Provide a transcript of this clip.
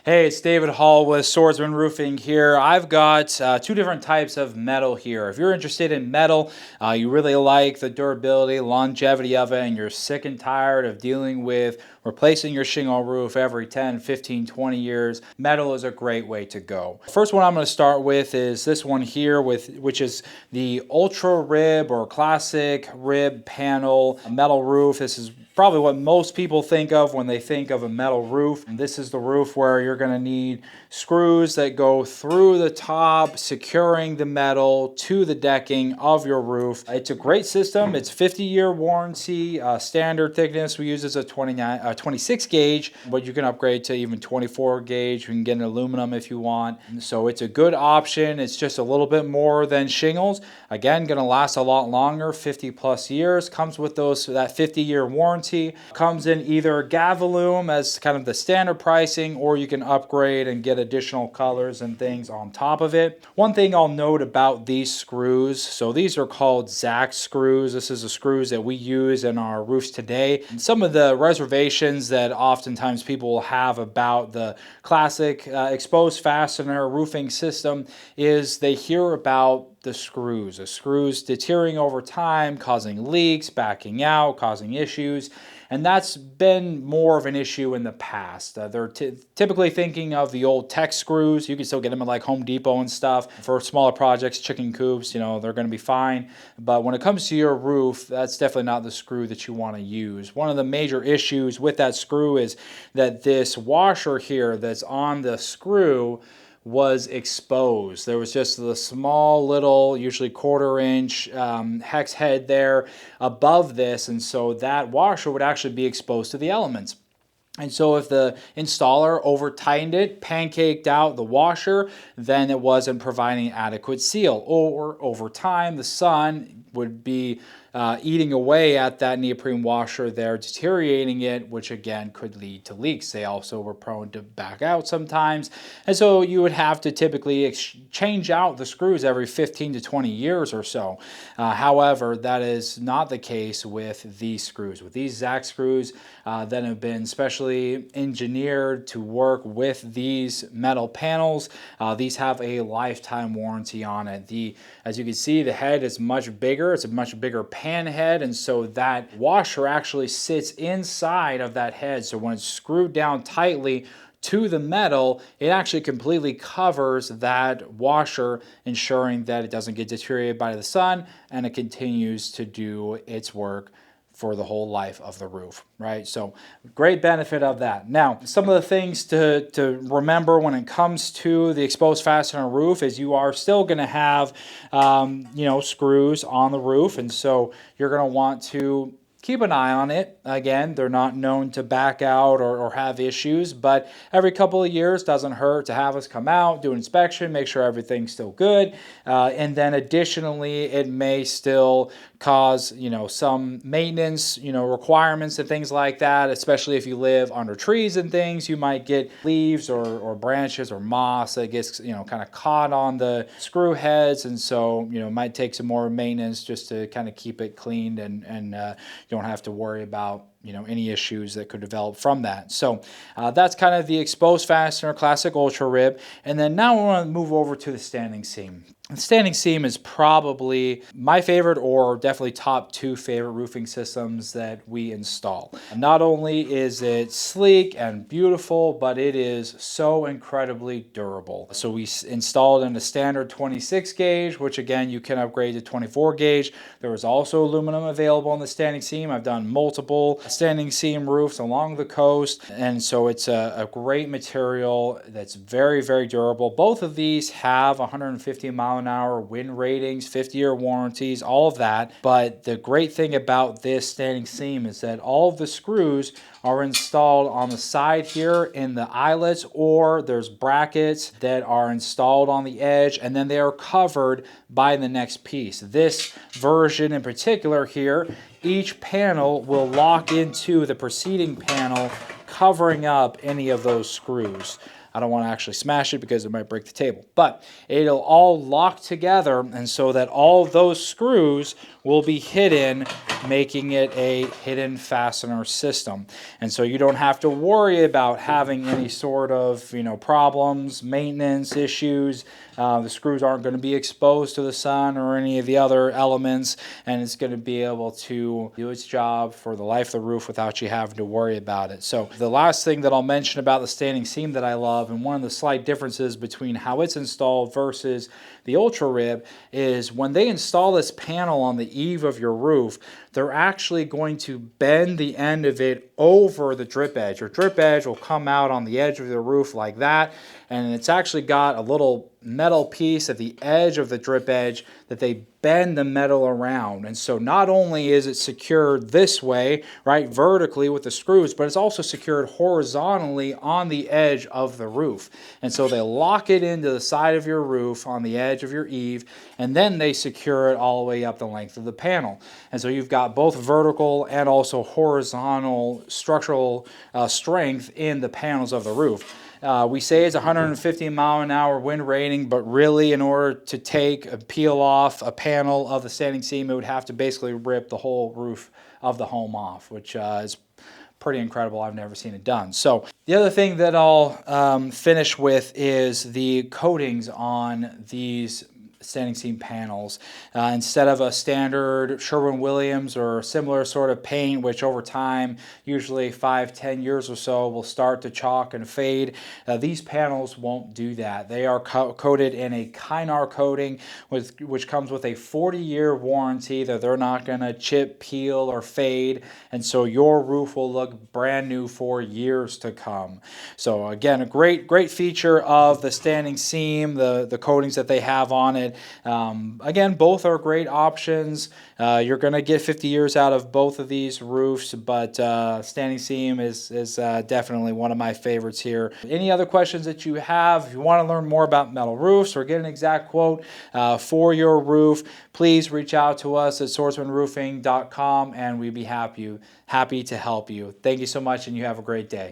Hey, it's David Hall with Swordsmen Roofing here. I've got two different types of metal here. If you're interested in metal, you really like the durability, longevity of it, and you're sick and tired of dealing with replacing your shingle roof every 10, 15, 20 years, metal is a great way to go. First one I'm going to start with is this one here, which is the Ultra Rib or Classic Rib Panel metal roof. This is probably what most people think of when they think of a metal roof. And this is the roof where you're going to need screws that go through the top, securing the metal to the decking of your roof. It's a great system. It's 50-year warranty. Standard thickness we use is a 26 gauge, but you can upgrade to even 24 gauge. You can get an aluminum if you want. So it's a good option. It's just a little bit more than shingles. Again, going to last a lot longer, 50 plus years. Comes with that 50-year warranty. Comes in either Gavalume as kind of the standard pricing, or you can upgrade and get additional colors and things on top of it. One thing I'll note about these screws, so these are called ZAC screws. This is the screws that we use in our roofs today. And some of the reservations that oftentimes people will have about the classic exposed fastener roofing system is they hear about the screws deteriorating over time, causing leaks, backing out, causing issues. And that's been more of an issue in the past. They're typically thinking of the old tech screws. You can still get them at like Home Depot and stuff. For smaller projects, chicken coops, they're going to be fine. But when it comes to your roof, that's definitely not the screw that you want to use. One of the major issues with that screw is that this washer here that's on the screw was exposed. There was just the small little, usually 1/4 inch hex head there above this, and so that washer would actually be exposed to the elements. And so if the installer over tightened it, pancaked out the washer, then it wasn't providing adequate seal. Or over time, the sun would be eating away at that neoprene washer there, deteriorating it, which again could lead to leaks. They also were prone to back out sometimes. And so you would have to typically change out the screws every 15 to 20 years or so. However, that is not the case with these screws. With these ZAC screws that have been specially engineered to work with these metal panels, these have a lifetime warranty on it. As you can see, the head is much bigger. It's a much bigger pan head, and so that washer actually sits inside of that head. So when it's screwed down tightly to the metal, it actually completely covers that washer, ensuring that it doesn't get deteriorated by the sun and it continues to do its work for the whole life of the roof, right? So great benefit of that. Now, some of the things to remember when it comes to the exposed fastener roof is you are still going to have, screws on the roof. And so you're going to want to keep an eye on it. Again, they're not known to back out or have issues, but every couple of years doesn't hurt to have us come out, do an inspection, make sure everything's still good. And then additionally, it may still cause, some maintenance, requirements and things like that, especially if you live under trees and things. You might get leaves or branches or moss that gets, kind of caught on the screw heads. And so, it might take some more maintenance just to kind of keep it cleaned and don't have to worry about any issues that could develop from that. So that's kind of the exposed fastener classic ultra rib. And then now we want to move over to the standing seam. The standing seam is probably my favorite, or definitely top 2 favorite roofing systems that we install. Not only is it sleek and beautiful, but it is so incredibly durable. So we installed in a standard 26 gauge, which again, you can upgrade to 24 gauge. There is also aluminum available on the standing seam. I've done multiple standing seam roofs along the coast, and so it's a great material that's very, very durable. Both of these have 150-mile-an-hour wind ratings, 50-year warranties, all of that. But the great thing about this standing seam is that all of the screws are installed on the side here in the eyelets, or there's brackets that are installed on the edge, and then they are covered by the next piece. This version in particular here, each panel will lock into the preceding panel, covering up any of those screws. I don't want to actually smash it because it might break the table. But it'll all lock together, and so that all those screws will be hidden, making it a hidden fastener system. And so you don't have to worry about having any sort of, problems, maintenance issues. The screws aren't going to be exposed to the sun or any of the other elements, and it's going to be able to do its job for the life of the roof without you having to worry about it. So the last thing that I'll mention about the standing seam that I love, and one of the slight differences between how it's installed versus the Ultra Rib, is when they install this panel on the eave of your roof, they're actually going to bend the end of it over the drip edge. Your drip edge will come out on the edge of the roof like that, and it's actually got a little metal piece at the edge of the drip edge that they bend the metal around. And so not only is it secured this way, right, vertically with the screws, but it's also secured horizontally on the edge of the roof. And so they lock it into the side of your roof on the edge of your eave, and then they secure it all the way up the length of the panel. And so you've got both vertical and also horizontal structural strength in the panels of the roof. We say it's 150 mile an hour wind rating, but really in order to peel off a panel of the standing seam, it would have to basically rip the whole roof of the home off, which is pretty incredible. I've never seen it done. So the other thing that I'll finish with is the coatings on these standing seam panels. Instead of a standard Sherwin-Williams or similar sort of paint, which over time, usually 5-10 years or so, will start to chalk and fade, these panels won't do that. They are coated in a Kynar coating, which comes with a 40-year warranty that they're not going to chip, peel, or fade, and so your roof will look brand new for years to come. So again, a great feature of the standing seam, the coatings that they have on it. Again, both are great options. You're going to get 50 years out of both of these roofs, but standing seam is definitely one of my favorites here. Any other questions that you have, if you want to learn more about metal roofs or get an exact quote for your roof, please reach out to us at swordsmanroofing.com, and we'd be happy to help you. Thank you so much, and you have a great day.